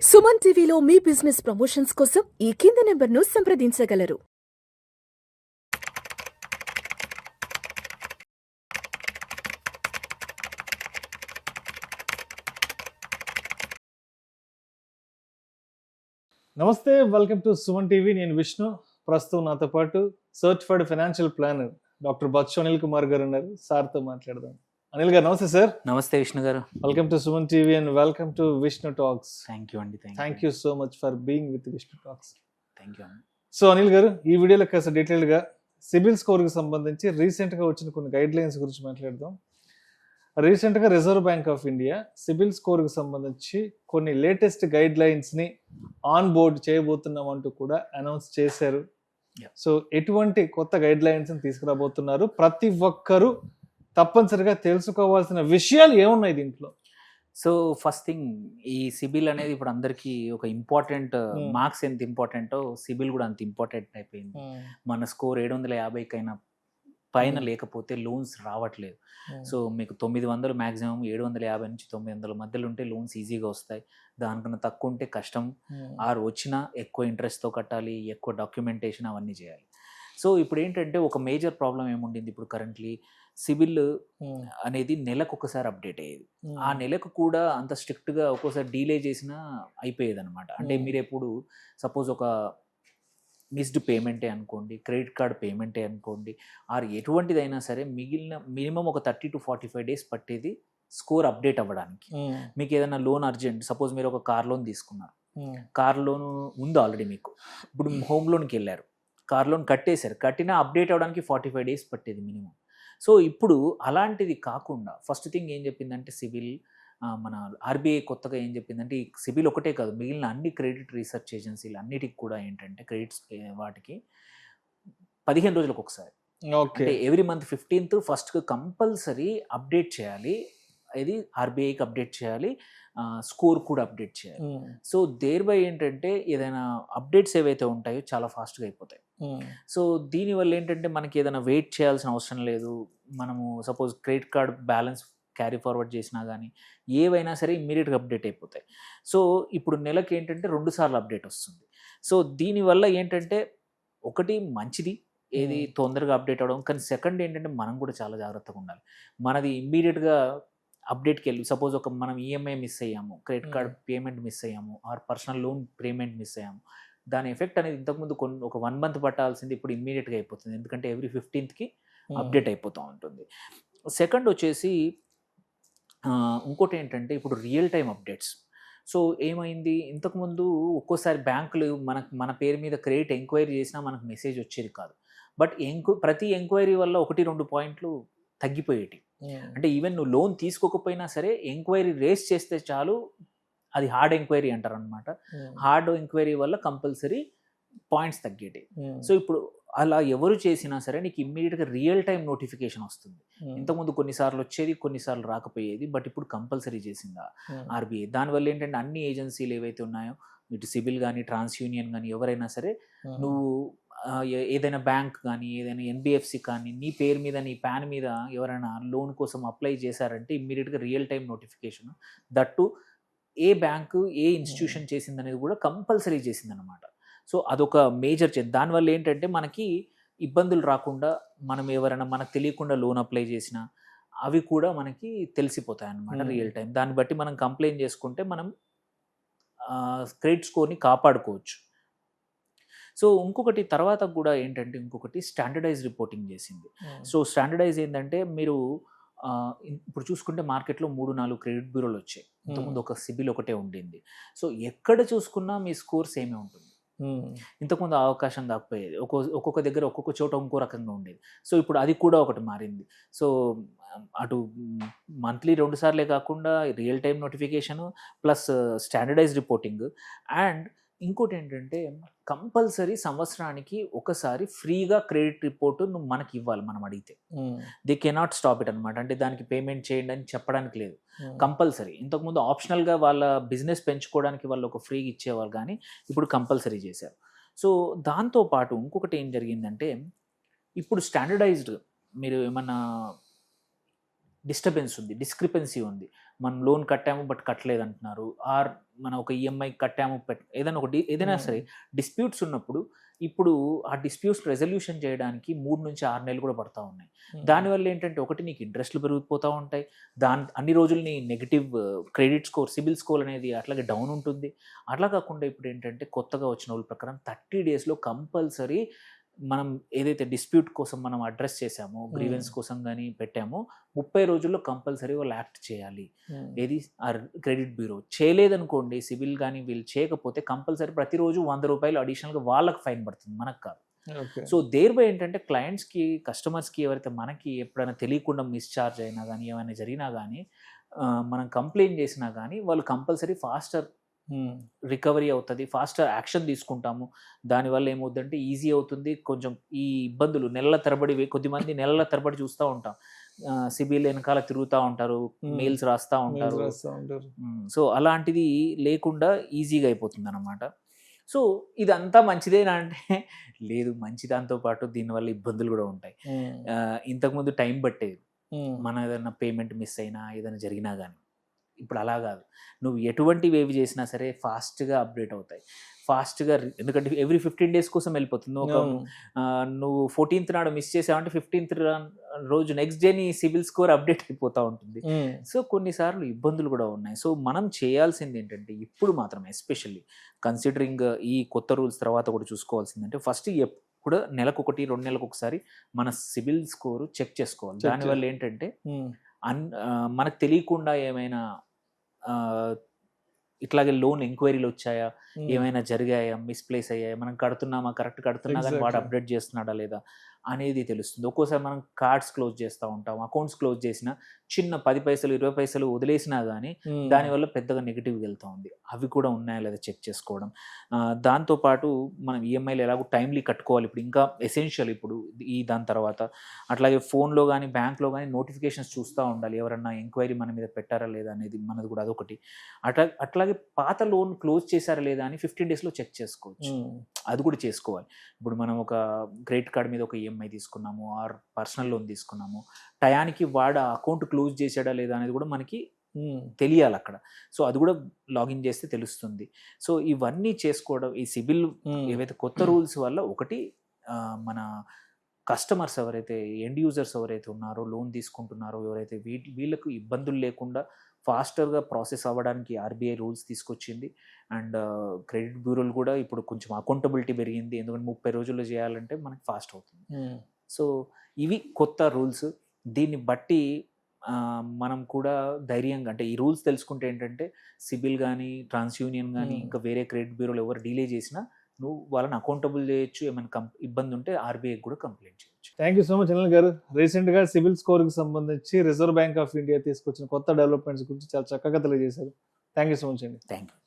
సుమన్ టీవీలో మీ business promotions కోసం ఈ కింది నెంబర్ను సంప్రదించగలరు. నమస్తే, వెల్కమ్ టు సుమన్ టీవీ. నేను విష్ణు. ప్రస్తుతం నాతో పాటు certified financial planner doctor Bachchu Anil Kumar గారు ఉన్నారు. సార్తో మాట్లాడదాం. అనిల్ గారు నమస్తే సార్. నమస్తే విష్ణు గారు. Welcome to Suman TV and welcome to Vishnu talks. Thank you అండి. Thank you so much for being with Vishnu talks. Thank you అండి. సో అనిల్ గారు, ఈ వీడియోలో కాస్త డీటెయిల్గా సిబిల్ స్కోర్కి సంబంధించి రీసెంట్గా వచ్చిన కొన్ని గైడ్ లైన్స్ గురించి మాట్లాడదాం. రీసెంట్గా reserve bank of India CIBIL స్కోర్కి సంబంధించి కొన్ని లేటెస్ట్ గైడ్ లైన్స్ని ఆన్ బోర్డ్ చేయబోతున్నాం అంటూ కూడా అనౌన్స్ చేశారు. సో ఎటువంటి కొత్త గైడ్ లైన్స్ని తీసుకురాబోతున్నారు? ప్రతి ఒక్కరూ తప్పనిసరిగా తెలుసుకోవాల్సిన విషయాలు ఏమున్నాయి దీంట్లో? సో ఫస్ట్ థింగ్, ఈ సిబిల్ అనేది ఇప్పుడు అందరికీ ఒక ఇంపార్టెంట్, మార్క్స్ ఎంత ఇంపార్టెంటో సిబిల్ కూడా అంత ఇంపార్టెంట్ అయిపోయింది. మన స్కోర్ 750 కైనా పైన లేకపోతే లోన్స్ రావట్లేదు. సో మీకు 900 మ్యాక్సిమం, 750 నుంచి 900 మధ్యలో ఉంటే లోన్స్ ఈజీగా వస్తాయి. దానికన్నా తక్కువ ఉంటే కష్టం. ఆరు వచ్చినా ఎక్కువ ఇంట్రెస్ట్తో కట్టాలి, ఎక్కువ డాక్యుమెంటేషన్ అవన్నీ చేయాలి. సో ఇప్పుడు ఏంటంటే ఒక మేజర్ ప్రాబ్లం ఏముండింది, ఇప్పుడు కరెంట్లీ సిబిల్ అనేది నెలకు ఒకసారి అప్డేట్ అయ్యేది. ఆ నెలకు కూడా అంత స్ట్రిక్ట్గా ఒక్కోసారి డీలే చేసినా అయిపోయేది అనమాట. అంటే మీరు ఎప్పుడు సపోజ్ ఒక మిస్డ్ పేమెంటే అనుకోండి, క్రెడిట్ కార్డ్ పేమెంటే అనుకోండి, ఆర్ ఎటువంటిదైనా సరే మిగిలిన మినిమం ఒక 30 to 45 days పట్టేది స్కోర్ అప్డేట్ అవ్వడానికి. మీకు ఏదైనా లోన్ అర్జెంట్, సపోజ్ మీరు ఒక కార్ లోన్ తీసుకున్నారు, కార్ లోన్ ఉంది ఆల్రెడీ మీకు, ఇప్పుడు హోమ్ లోన్కి వెళ్ళారు, కార్ లోన్ కట్టేశారు, కట్టినా అప్డేట్ అవ్వడానికి 45 days పట్టేది మినిమం. సో ఇప్పుడు అలాంటిది కాకుండా ఫస్ట్ థింగ్ ఏం చెప్పిందంటే సిబిల్, మన ఆర్బీఐ కొత్తగా ఏం చెప్పిందంటే ఈ సిబిల్ ఒకటే కాదు, మిగిలిన అన్ని క్రెడిట్ రీసెర్చ్ ఏజెన్సీలు అన్నిటికి కూడా ఏంటంటే క్రెడిట్స్ వాటికి 15 రోజులకు ఒకసారి, అంటే ఎవ్రీ మంత్ 15th ఫస్ట్కి కంపల్సరీ అప్డేట్ చేయాలి. ఇది ఆర్బీఐకి అప్డేట్ చేయాలి, స్కోర్ కూడా అప్డేట్ చేయాలి. సో దేర్ బై ఏంటంటే ఏదైనా అప్డేట్స్ ఏవైతే ఉంటాయో చాలా ఫాస్ట్గా అయిపోతాయి. సో దీనివల్ల ఏంటంటే మనకి ఏదైనా వెయిట్ చేయాల్సిన అవసరం లేదు. మనము suppose credit card balance carry forward చేసినా కానీ ఏవైనా సరే ఇమ్మీడియట్గా అప్డేట్ అయిపోతాయి. సో ఇప్పుడు నెలకి ఏంటంటే 2 సార్లు అప్డేట్ వస్తుంది. సో దీనివల్ల ఏంటంటే ఒకటి మంచిది, ఏది తొందరగా అప్డేట్ అవ్వడం, కానీ సెకండ్ ఏంటంటే మనం కూడా చాలా జాగ్రత్తగా ఉండాలి. మనది ఇమ్మీడియట్గా అప్డేట్కి వెళ్ళి సపోజ్ ఒక మనం ఈఎంఐ మిస్ అయ్యాము, క్రెడిట్ కార్డ్ పేమెంట్ మిస్ అయ్యాము, or personal loan payment miss అయ్యాము, దాని ఎఫెక్ట్ అనేది ఇంతకుముందు ఒక 1 month పట్టాల్సింది ఇప్పుడు ఇమ్మీడియట్గా అయిపోతుంది, ఎందుకంటే ఎవ్రీ 15th అప్డేట్ అయిపోతూ ఉంటుంది. సెకండ్ వచ్చేసి ఇంకోటి ఏంటంటే ఇప్పుడు రియల్ టైం అప్డేట్స్. సో ఏమైంది, ఇంతకుముందు ఒక్కోసారి బ్యాంకులు మన పేరు మీద క్రెడిట్ ఎంక్వైరీ చేసినా మనకు మెసేజ్ వచ్చేది కాదు. బట్ ప్రతి ఎంక్వైరీ వల్ల 1-2 పాయింట్లు తగ్గిపోయేటి. అంటే ఈవెన్ నువ్వు లోన్ తీసుకోకపోయినా సరే ఎంక్వైరీ రేస్ చేస్తే చాలు, అది హార్డ్ ఎంక్వైరీ అంటారు అనమాట. హార్డ్ ఎంక్వైరీ వల్ల కంపల్సరీ పాయింట్స్ తగ్గేటి. సో ఇప్పుడు అలా ఎవరు చేసినా సరే నీకు ఇమ్మీడియట్గా రియల్ టైం నోటిఫికేషన్ వస్తుంది. ఇంతకుముందు కొన్నిసార్లు వచ్చేది, కొన్నిసార్లు రాకపోయేది, బట్ ఇప్పుడు కంపల్సరీ చేసిందా ఆర్బీఐ. దానివల్ల ఏంటంటే అన్ని ఏజెన్సీలు ఏవైతే ఉన్నాయో, ఇటు సిబిల్ కానీ, ట్రాన్స్ యూనియన్ కానీ, ఎవరైనా సరే నువ్వు ఏదైనా బ్యాంక్ కానీ, ఏదైనా ఎన్బిఎఫ్సి కానీ నీ పేరు మీద, నీ ప్యాన్ మీద ఎవరైనా లోన్ కోసం అప్లై చేశారంటే ఇమ్మీడియట్గా రియల్ టైం నోటిఫికేషన్, దట్టు ఏ బ్యాంకు ఏ ఇన్స్టిట్యూషన్ చేసిందనేది కూడా కంపల్సరీ చేసిందనమాట. సో అదొక మేజర్ చేంజ్. దానివల్ల ఏంటంటే మనకి ఇబ్బందులు రాకుండా, మనం ఎవరైనా మనకు తెలియకుండా లోన్ అప్లై చేసినా అవి కూడా మనకి తెలిసిపోతాయి అన్నమాట రియల్ టైం. దాన్ని బట్టి మనం కంప్లైంట్ చేసుకుంటే మనం క్రెడిట్ స్కోర్ని కాపాడుకోవచ్చు. సో ఇంకొకటి తర్వాత కూడా ఏంటంటే ఇంకొకటి స్టాండర్డైజ్ రిపోర్టింగ్ చేసింది. సో స్టాండర్డైజ్ ఏంటంటే మీరు ఇప్పుడు చూసుకుంటే మార్కెట్లో 3-4 క్రెడిట్ బ్యూరోలు వచ్చాయి. ఇంతకుముందు ఒక సిబిల్ ఒకటే ఉండింది. సో ఎక్కడ చూసుకున్నా మీ స్కోర్ సేమే ఉంటుంది. ఇంతకుముందు అవకాశం కాకపోయేది, ఒక్కొక్క దగ్గర ఒక్కొక్క చోట ఇంకో రకంగా ఉండేది. సో ఇప్పుడు అది కూడా ఒకటి మారింది. సో అటు మంత్లీ 2 సార్లే కాకుండా real time notification plus standardise reporting. And ఇంకోటి ఏంటంటే కంపల్సరీ సంవత్సరానికి ఒకసారి ఫ్రీగా క్రెడిట్ రిపోర్ట్ నువ్వు మనకి ఇవ్వాలి, మనం అడిగితే. దే కెనాట్ స్టాప్ ఇట్ అనమాట. అంటే దానికి పేమెంట్ చేయండి అని చెప్పడానికి లేదు, కంపల్సరీ. ఇంతకుముందు ఆప్షనల్గా వాళ్ళ బిజినెస్ పెంచుకోవడానికి వాళ్ళు ఒక ఫ్రీగా ఇచ్చేవాళ్ళు, కానీ ఇప్పుడు కంపల్సరీ చేశారు. సో దాంతోపాటు ఇంకొకటి ఏం జరిగిందంటే ఇప్పుడు స్టాండర్డైజ్డ్ మీరు ఏమన్నా డిస్టర్బెన్స్ ఉంది, డిస్క్రిపెన్సీ ఉంది. మనం లోన్ కట్టాము బట్ కట్టలేదు అంటున్నారు, ఆర్ మనం ఒక ఈఎంఐ కట్టాము ఏదైనా ఏదైనా సరే డిస్ప్యూట్స్ ఉన్నప్పుడు ఇప్పుడు ఆ డిస్ప్యూట్స్ రెజల్యూషన్ చేయడానికి 3 నుంచి 6 నెలలు కూడా పడతా ఉన్నాయి. దానివల్ల ఏంటంటే ఒకటి నీకు ఇంట్రెస్ట్లు పెరిగిపోతూ ఉంటాయి, అన్ని రోజులు నీ negative credit score, CIBIL score అనేది అట్లాగే డౌన్ ఉంటుంది. అట్లా కాకుండా ఇప్పుడు ఏంటంటే కొత్తగా వచ్చిన వాళ్ళ ప్రకారం 30 డేస్లో కంపల్సరీ మనం ఏదైతే డిస్ప్యూట్ కోసం మనం అడ్రస్ చేసామో, గ్రీవెన్స్ కోసం కానీ పెట్టామో 30 రోజుల్లో కంపల్సరీ వాళ్ళు యాక్ట్ చేయాలి. ఏది క్రెడిట్ బ్యూరో చేయలేదనుకోండి, సిబిల్ కానీ వీళ్ళు చేయకపోతే కంపల్సరీ ప్రతిరోజు 100 రూపాయలు అడిషనల్గా వాళ్ళకి ఫైన్ పడుతుంది, మనకు కాదు. సో దేర్బై ఏంటంటే క్లయింట్స్కి, కస్టమర్స్కి ఎవరైతే మనకి ఎప్పుడైనా తెలియకుండా మిస్చార్జ్ అయినా కానీ ఏమైనా జరిగినా కానీ మనం కంప్లైంట్ చేసినా కానీ వాళ్ళు కంపల్సరీ ఫాస్టర్ రికవరీ అవుతుంది, ఫాస్టర్ యాక్షన్ తీసుకుంటాము. దానివల్ల ఏమవుతుందంటే ఈజీ అవుతుంది. కొంచెం ఈ ఇబ్బందులు నెలల తరబడి, కొద్దిమంది నెలల తరబడి చూస్తూ ఉంటాం, సిబిల్ వెనకాల తిరుగుతూ ఉంటారు, మెయిల్స్ రాస్తూ ఉంటారు. సో అలాంటిది లేకుండా ఈజీగా అయిపోతుంది అన్నమాట. సో ఇదంతా మంచిదేనా అంటే లేదు, మంచి దాంతో పాటు దీనివల్ల ఇబ్బందులు కూడా ఉంటాయి. ఇంతకుముందు టైం పట్టేది, మన ఏదైనా పేమెంట్ మిస్ అయినా ఏదైనా జరిగినా కానీ. ఇప్పుడు అలా కాదు, నువ్వు ఎటువంటి వేవ్ చేసినా సరే ఫాస్ట్గా అప్డేట్ అవుతాయి, ఫాస్ట్గా. ఎందుకంటే ఎవ్రీ 15 డేస్ కోసం వెళ్ళిపోతుంది. నువ్వు 14th నాడు మిస్ చేసావంటే 15th రోజు నెక్స్ట్ డే నీ సిబిల్ స్కోర్ అప్డేట్ అయిపోతూ ఉంటుంది. సో కొన్నిసార్లు ఇబ్బందులు కూడా ఉన్నాయి. సో మనం చేయాల్సింది ఏంటంటే ఇప్పుడు మాత్రం ఎస్పెషల్లీ కన్సిడరింగ్ ఈ కొత్త రూల్స్ తర్వాత కూడా చూసుకోవాల్సిందంటే ఫస్ట్ కూడా నెలకు 1-2 నెలలకు ఒకసారి మన సిబిల్ స్కోరు చెక్ చేసుకోవాలి. దానివల్ల ఏంటంటే మనకు తెలియకుండా ఏమైనా ఇట్లాగే లోన్ ఎంక్వైరీలు వచ్చాయా, ఏమైనా జరిగాయా, మిస్ప్లేస్ అయ్యాయా, మనం కడుతున్నామా, కరెక్ట్ కడుతున్నా కానీ వాడు అప్డేట్ చేస్తున్నాడా లేదా అనేది తెలుస్తుంది. ఒక్కోసారి మనం కార్డ్స్ క్లోజ్ చేస్తూ ఉంటాం, అకౌంట్స్ క్లోజ్ చేసినా చిన్న 10 పైసలు 20 పైసలు వదిలేసినా కానీ దానివల్ల పెద్దగా నెగిటివ్గా వెళ్తూ ఉంది. అవి కూడా ఉన్నాయా లేదా చెక్ చేసుకోవడం. దాంతోపాటు మనం ఈఎంఐలు ఎలాగో టైమ్లీ కట్టుకోవాలి, ఇప్పుడు ఇంకా ఎసెన్షియల్ ఇప్పుడు దాని తర్వాత. అట్లాగే ఫోన్లో కానీ బ్యాంక్లో కానీ నోటిఫికేషన్స్ చూస్తూ ఉండాలి, ఎవరన్నా ఎంక్వైరీ మన మీద పెట్టారా లేదా అనేది మనది కూడా అదొకటి. అట్లాగే పాత లోన్ క్లోజ్ చేశారా లేదా అని 15 డేస్లో చెక్ చేసుకోవచ్చు, అది కూడా చేసుకోవాలి. ఇప్పుడు మనం ఒక క్రెడిట్ కార్డ్ మీద ఒక ఈఎంఐ తీసుకున్నాము, ఆర్ పర్సనల్ లోన్ తీసుకున్నాము, టయానికి వాడు అకౌంట్ క్లోజ్ చేశాడా లేదా అనేది కూడా మనకి తెలియాలి అక్కడ. సో అది కూడా లాగిన్ చేస్తే తెలుస్తుంది. సో ఇవన్నీ చేసుకోవడం, ఈ సిబిల్ ఏవైతే కొత్త రూల్స్ వల్ల ఒకటి మన కస్టమర్స్ ఎవరైతే ఎండ్ యూజర్స్ ఎవరైతే ఉన్నారో, లోన్ తీసుకుంటున్నారో ఎవరైతే వీళ్ళకు ఇబ్బందులు లేకుండా ఫాస్టర్గా ప్రాసెస్ అవ్వడానికి ఆర్బీఐ రూల్స్ తీసుకొచ్చింది. అండ్ క్రెడిట్ బ్యూరోలు కూడా ఇప్పుడు కొంచెం అకౌంటబిలిటీ పెరిగింది, ఎందుకంటే 30 రోజుల్లో చేయాలంటే మనకి ఫాస్ట్ అవుతుంది. సో ఇవి కొత్త రూల్స్. దీన్ని బట్టి మనం కూడా ధైర్యంగా, అంటే ఈ రూల్స్ తెలుసుకుంటే ఏంటంటే సిబిల్ కానీ, ట్రాన్స్యూనియన్ కానీ, ఇంకా వేరే క్రెడిట్ బ్యూరోలు ఎవరు డిలే చేసినా నువ్వు వాళ్ళని అకౌంటబుల్ చేయొచ్చు. ఏమైనా ఇబ్బంది ఉంటే ఆర్బీఐకి కూడా కంప్లైంట్ చేయొచ్చు. Thank you so much Anil గారు. రీసెంట్గా సిబిల్ స్కోర్కి సంబంధించి రిజర్వ్ బ్యాంక్ ఆఫ్ ఇండియా తీసుకొచ్చిన కొత్త డెవలప్మెంట్స్ గురించి చాలా చక్కగా తెలియజేశారు. థ్యాంక్ యూ సో మచ్ అండి. Thank you.